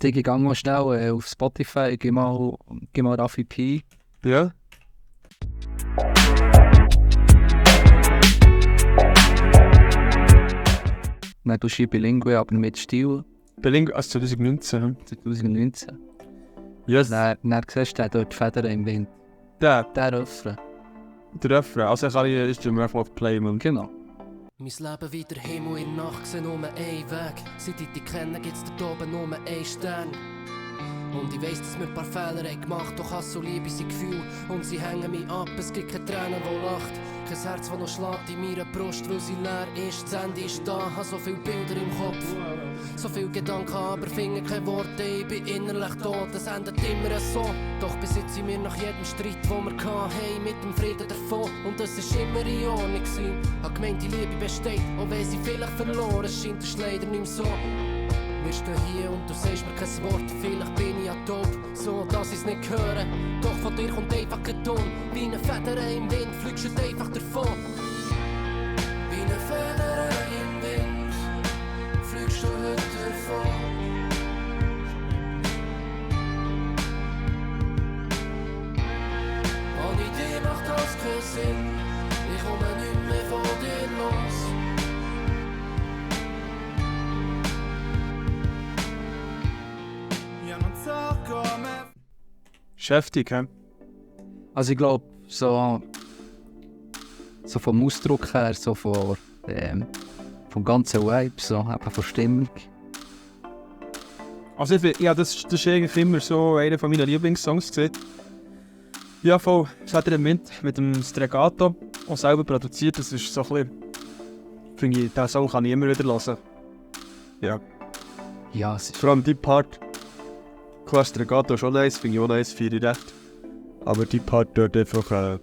Digi, gang mal schnell auf Spotify, gib mal Raffi P. Ja. Dann tust du Bilingue, aber mit Stil. Bilingue, also 2019. 2019. Yes. Dann siehst du dort die Federn im Wind. Der Refrain. Refrain. Also ich kann ich einfach mal auf Play machen. Genau. Mein Leben wie der Himmel in der Nacht, sehe nur einen Weg. Seit ich dich kenne, gibt's dort oben nur einen Stern. Und ich weiss, dass wir ein paar Fehler haben gemacht, doch Hass und Liebe sind Gefühle. Und sie hängen mich ab, es gibt keine Tränen, die lacht. Kein Herz, das noch schlägt in meiner Brust, weil sie leer ist. Das Ende ist da, habe so viele Bilder im Kopf. So viele Gedanken, aber finde keine Worte. Ich bin innerlich tot, es endet immer so. Doch bis jetzt sind wir nach jedem Streit, den wir hatten, mit dem Frieden davon. Und das war immer in Ordnung gewesen. Hab gemeint, die Liebe besteht, auch wenn sie vielleicht verloren scheint, das ist leider nicht mehr so. Wir stehen hier und du sagst mir kein Wort, vielleicht bin ich ja taub, so dass ich's nicht höre. Doch von dir kommt einfach kein Ton, wie eine Feder im Wind, fliegst du einfach davon. Wie eine Feder im Wind, fliegst du heute davon. Ohne dich macht das keinen Sinn, ich komme nicht mehr von dir los. Schäftig, hä? Also ich glaube, so vom Ausdruck her, so vom ganzen Vibe, so eben von Stimmung. Also das ist eigentlich immer so einer von meinen Lieblingssongs gesehen. Ja, voll. Das hat er mit dem Stregato auch selber produziert. Das ist so ein bisschen... Finde ich, diesen Song kann ich immer wieder hören. Ja. Ja, es ist Vor allem die Part... Klar, Stregato ist auch nice, finde ich auch nice, finde ich recht. Aber die Part dort einfach...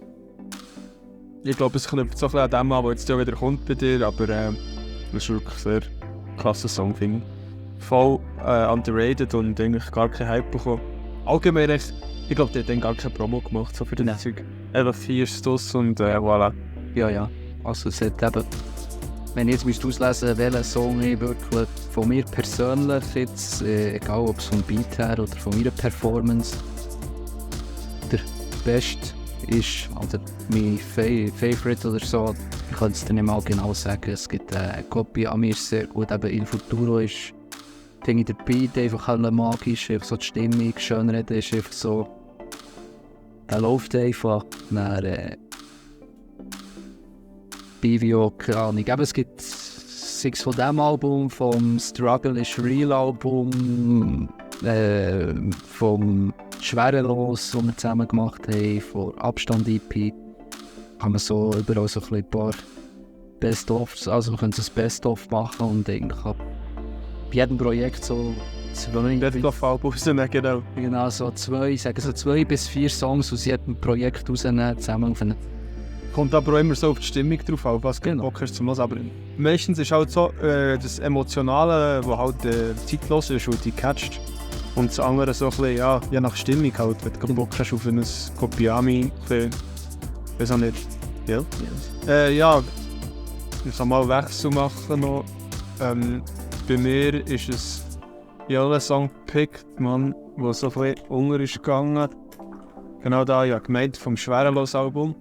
ich glaube, es knüpft so ein bisschen an dem an, was jetzt ja wieder kommt bei dir, aber das ist wirklich ein sehr klasse Song, finde ich. Voll underrated und eigentlich gar keinen Hype bekommen. Allgemein, ich glaube, der hat dann gar keine Promo gemacht, so für das Zeug. Einfach 4 Stuss und voilà. ja. Also es hat eben... Wenn ich jetzt auslesen, welchen Song ich wirklich von mir persönlich jetzt, egal ob es vom Beat her oder von meiner Performance, der beste ist, also mein Favorite oder so, ich kann es dir nicht mal genau sagen. Es gibt eine Kopie an mir sehr gut, eben Il Futuro ist, finde ich, der Beat einfach magisch, einfach so die Stimmung, Schönreden ist einfach so, er läuft einfach, dann, Bivio, keine Ahnung. Eben, es gibt 6 von diesem Album, vom Struggle is Real Album, vom Schwerelos, das wir zusammen gemacht haben, von Abstand EP. Kann man so überall so ein paar Best-ofs, also wir können so ein Best-of machen und eigentlich bei jedem Projekt so 2... Best-of-Album rausnehmen, genau. Genau, so 2 bis 4 Songs aus jedem Projekt rausnehmen, zusammen auf einen... Kommt aber auch immer so auf die Stimmung drauf an, was du Bock hast zu hören. Aber meistens ist halt so das Emotionale, das halt zeitlos ist und die catcht. Und das andere so ein bisschen, ja, je nach Stimmung halt, wenn du Bock hast auf ein Kopiami, weiß auch nicht. Ja? Yes. Ich kann mal Wechsel machen noch. Bei mir ist es ein Song gepickt, Mann, der so ein bisschen unter ist gegangen. Genau da, ja, gemeint vom Schwerelos-Album.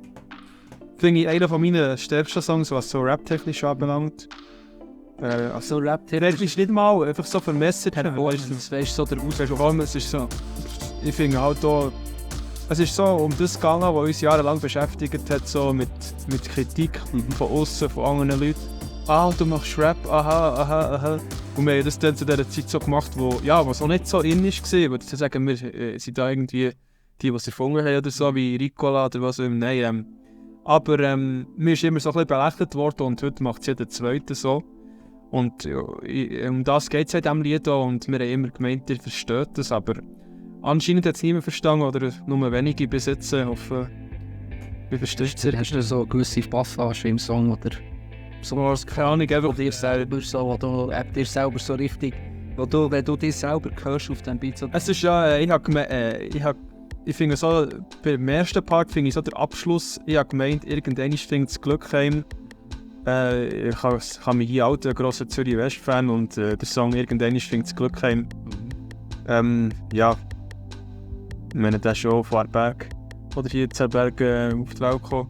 Finde ich einer meiner stärksten Songs, was so rap-technisch anbelangt. So rap-technisch nicht mal, einfach so vermessert. Das weißt so der Es ist so. Ich finde halt auch, es ist so um das gegangen, was uns jahrelang beschäftigt hat, so mit Kritik von außen, von anderen Leuten. Ah, du machst Rap, aha. Und wir haben das dann zu dieser Zeit so gemacht, was auch nicht so in war. Würde ich sagen, wir sind da irgendwie die es erfunden haben oder so, wie Ricola oder was auch immer. Nein, aber mir ist immer so ein bisschen belächelt worden und heute macht es jeder Zweite so. Und um das geht es in diesem Lied auch und wir haben immer gemeint, ihr versteht das, aber anscheinend hat es niemand verstanden oder nur wenige bis jetzt. Wie verstehst du? Hast du so gewisse Passage im Song oder so? Keine Ahnung, einfach dir selber so, wo du dir selber so richtig, wenn du dich selber hörst auf dem Beat. So es ist ja, ich finde so, beim ersten Part finde ich so der Abschluss, ich habe gemeint, irgendwann findet das Glück heim. Ich kann mich hier als grosser Zürich-West-Fan und der Song «Irgendwann findet das Glück heim». Ja, ich meine, der ist schon von Berg oder 14 Berge auf die Welt gekommen.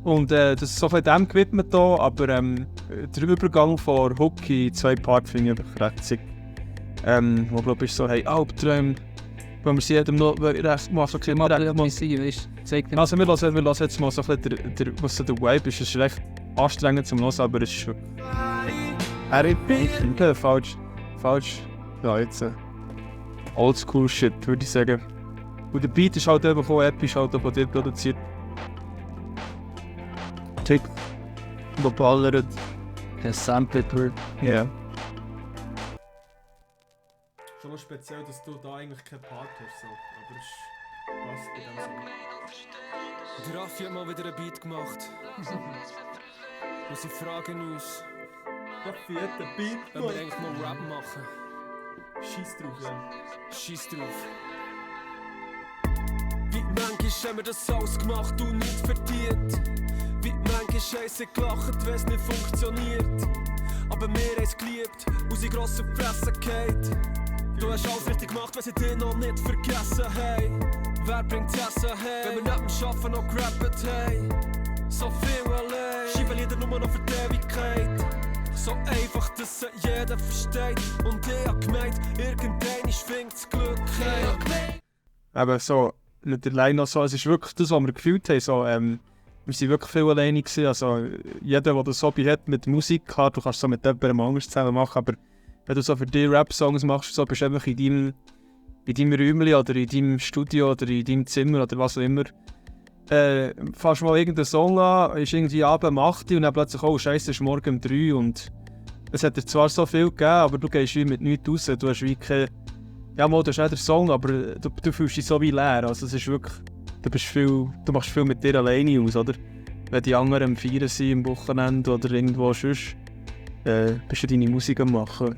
Und das ist so viel dem gewidmet hier, aber der Übergang von Hook in 2 Part finde ich einfach recht sick. Wo glaube ich so, hey, Albträume, wenn wir sie jedem noch recht mal so Mal etwas sein, weißt du? Zeig dir. Also wir lassen jetzt mal so ein bisschen, was so der Vibe ist. Es ist recht anstrengend zum Hören, aber es ist schon... Falsch. Ja, jetzt Oldschool Shit, würde ich sagen. Und der Beat ist halt einfach auch episch, halt auch von dir produziert. Tick, geballert. Gesampelt wird. Ja. Schon noch speziell, dass du da eigentlich keinen Part hast, so. Aber es passt in dem Song. Der Raffi hat mal wieder ein Beat gemacht. Und sie fragen uns, Raffi hat einen Beat ob wir eigentlich noch Rap machen. Scheiß drauf, ja. Scheiß drauf. Wie manchmal haben wir das alles gemacht und nichts verdient. Wie manchmal haben sie gelacht, wenn es nicht funktioniert. Aber wir haben es geliebt und sie gross auf die Fresse gefallen. Du hast alles richtig gemacht, wenn sie dich noch nicht vergessen haben. Wer bringt das Essen heim, wenn wir neben dem Arbeiten noch gerappt haben? So viel allein, schreiben Lieder nur noch für die Ewigkeit. So einfach, dass es jeder versteht. Und ich hab gemeint, irgendwann fängt das Glück heim. Aber so, mit der Line noch so, es ist wirklich das, was wir gefühlt haben. So, wir waren wirklich viel alleine gewesen. Also, jeder, der das Hobby hat mit Musik, klar, du kannst so mit jemandem anders zusammen machen, aber wenn du so für dich Rap-Songs machst, so, bist du einfach in deinem Räumchen oder in deinem Studio oder in deinem Zimmer oder was auch immer. Fährst mal irgendeinen Song an, ist irgendwie abends um 8 Uhr und dann plötzlich, oh Scheiße, es ist morgen um 3 Uhr und es hat dir zwar so viel gegeben, aber du gehst wie mit nichts raus. Du hast wie keine... Ja, mal, du hast nicht den Song, aber du fühlst dich so wie leer. Also es ist wirklich... Du machst viel mit dir alleine aus, oder? Wenn die anderen am Feiern sind, am Wochenende oder irgendwo sonst, bist du deine Musik am machen.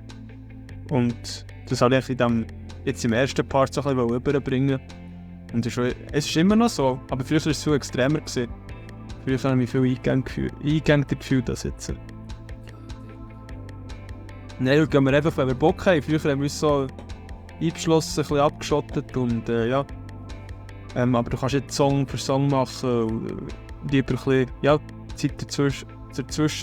Und das habe ich jetzt im ersten Part so ein bisschen überbringen. Und es ist immer noch so, aber früher war es viel extremer gewesen. Früher habe ich mich viel eingängter gefühlt als jetzt. Nein, gehen wir einfach, wenn wir Bock haben. Früher haben wir uns so eingeschlossen, ein bisschen abgeschottet und ja. Aber du kannst jetzt Song für Song machen und lieber ein bisschen, ja, Zeit dazwischen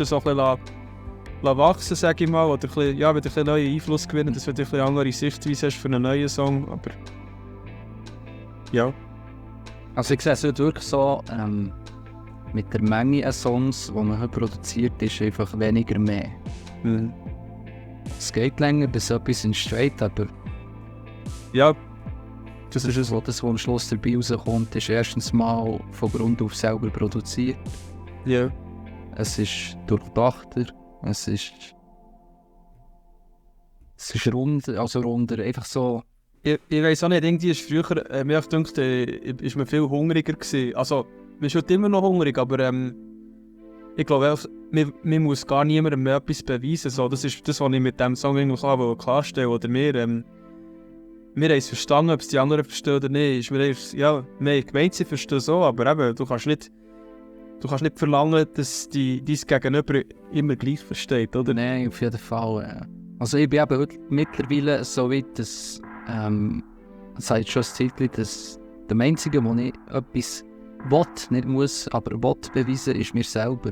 so ein bisschen wachsen, sage ich mal. Oder ein bisschen, ja, wieder ein bisschen neuen Einfluss gewinnen, dass du ein bisschen andere Sichtweise hast für einen neuen Song. Aber ja. Also ich sehe es wirklich so, mit der Menge an Songs, die man produziert, ist einfach weniger mehr. Mhm. Es geht länger, bis etwas entsteht, aber Ja, das ist es. was am Schluss dabei rauskommt, ist erstens mal von Grund auf selber produziert. Ja. Es ist durchdachter, es ist runder, einfach so. Ich weiss auch nicht, irgendwie ist früher, mir gedacht, ist man viel hungriger gewesen. Also, man ist heute immer noch hungrig, aber ich glaube einfach, man muss gar niemandem mehr etwas beweisen. So, das ist das, was ich mit diesem Song irgendwie klarstellen oder wir haben es verstanden, ob es die anderen verstehen oder nicht. Wir haben gemeint, sie verstehen so, aber eben, du kannst nicht verlangen, dass dein Gegenüber immer gleich versteht, oder? Nein, auf jeden Fall. Also ich bin eben heute mittlerweile so weit, dass seit schon ein Zeitchen, dass der Einzige, der ich etwas will, nicht muss, aber will beweisen, ist mir selber.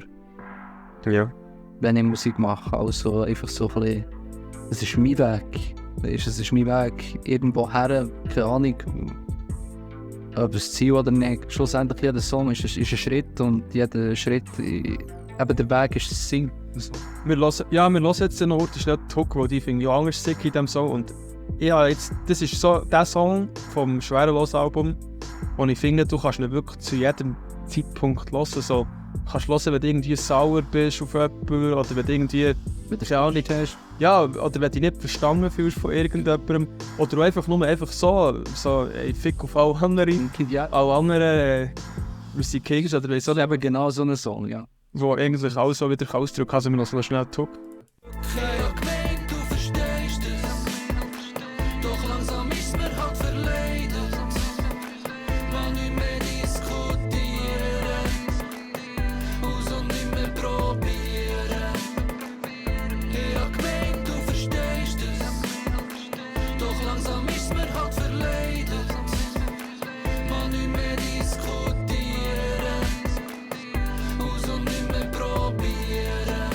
Ja. Wenn ich Musik mache, also einfach so ein bisschen, es ist mein Weg. Es ist mein Weg irgendwo her, keine Ahnung, ob es Ziel oder nicht. Schlussendlich jeder Song ist ein Schritt und jeder Schritt, eben der Weg ist das Sinn. Wir hören jetzt noch heute schnell den Hook, weil die finde ich auch anders sick in diesem Song. Und ja, das ist so der Song vom Schwerelos-Album, wo ich finde, du kannst ihn wirklich zu jedem Zeitpunkt hören. So, du kannst hören, wenn du irgendwie sauer bist auf jemanden oder wenn du irgendwie keine Ahnung hast. Ja, oder wenn du dich nicht verstanden fühlst von irgendjemandem. Oder einfach nur so ey, Fick auf alle anderen. Ja. Alle anderen Musik Kings oder weiss auch nicht. Eben genau so ein Song, ja. Wo eigentlich alles so wieder ausdrücken kann, also wir noch so schnell Talk. Du verstehst es, doch langsam ist mir halt verleidet. Mal nicht mehr diskutieren, aus und nicht mehr probieren. Ich hab gemeint, du verstehst es, doch langsam ist halt verleidet. Man nicht mehr diskutieren, aus und nicht mehr probieren.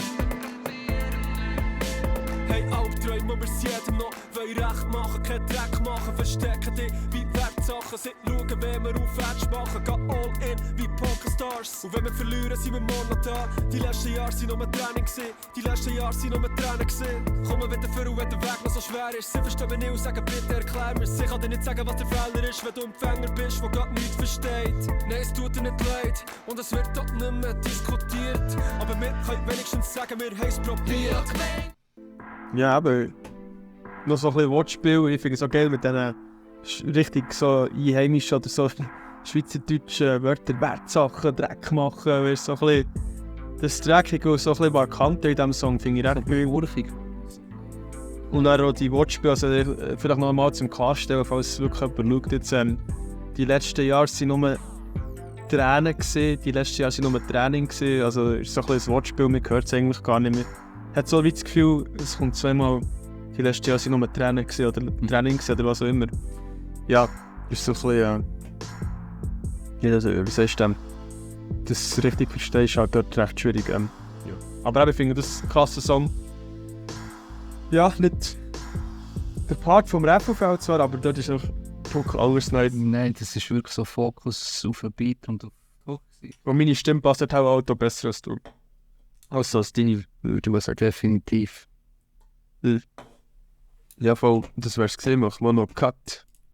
Hey, Albträume, wir es jedem noch wollen recht machen, kein Dreck machen, verstecken dich wie Wertsachen. Sie schauen, wenn wir aufwärts machen, gehen all in wie Pokerstars. Und wenn wir verlieren, sind wir morgen noch da. Die letzten Jahre sind nur Training gewesen, die letzten Jahre sind nur Tränen gewesen. Kommen wieder vor, wenn der Weg noch so schwer ist. Sie verstehen mich nicht und sagen, bitte erklär mir. Sie kann dir nicht sagen, was der Fehler ist, wenn du Empfänger bist, der Gott nichts versteht. Nein, es tut dir nicht leid und es wird dort nicht mehr diskutiert. Aber wir können wenigstens sagen, wir haben es probiert. Ja, aber noch so ein bisschen Wortspiel. Ich finde es auch geil mit diesen richtig so einheimischen oder so schweizerdeutschen Wörtern, Wertsachen, Dreck machen. Weißt, so ein bisschen das Dreckige und so ein bisschen markant in diesem Song finde ich recht urchig. Und dann auch die Wortspiele, also vielleicht noch einmal zum Klarstellen, falls wirklich jemand schaut jetzt, die letzten Jahre waren nur Tränen gewesen, die letzten Jahre waren nur Training gewesen, also ist so ein bisschen ein Wortspiel, man hört es eigentlich gar nicht mehr. Ich habe so wie das Gefühl, es kommt zweimal, die letzten Jahre waren nur Training gewesen, oder Training gewesen, oder was auch immer. Ja, ist so ein bisschen, ja, also, wie sagst du, das richtig verstehst, ist halt dort recht schwierig. Ja. Aber ich finde, das ist ein krasser Song. Ja, nicht der Part vom Refrain zwar, aber dort ist auch alles neu. Nein, das ist wirklich so Fokus auf den Beat und auf Hook. Und meine Stimme passt halt auch Auto besser als du. Also als deine, würde ich sagen. Definitiv. Ja, voll, das wär's gesehen, machen wir noch Cut.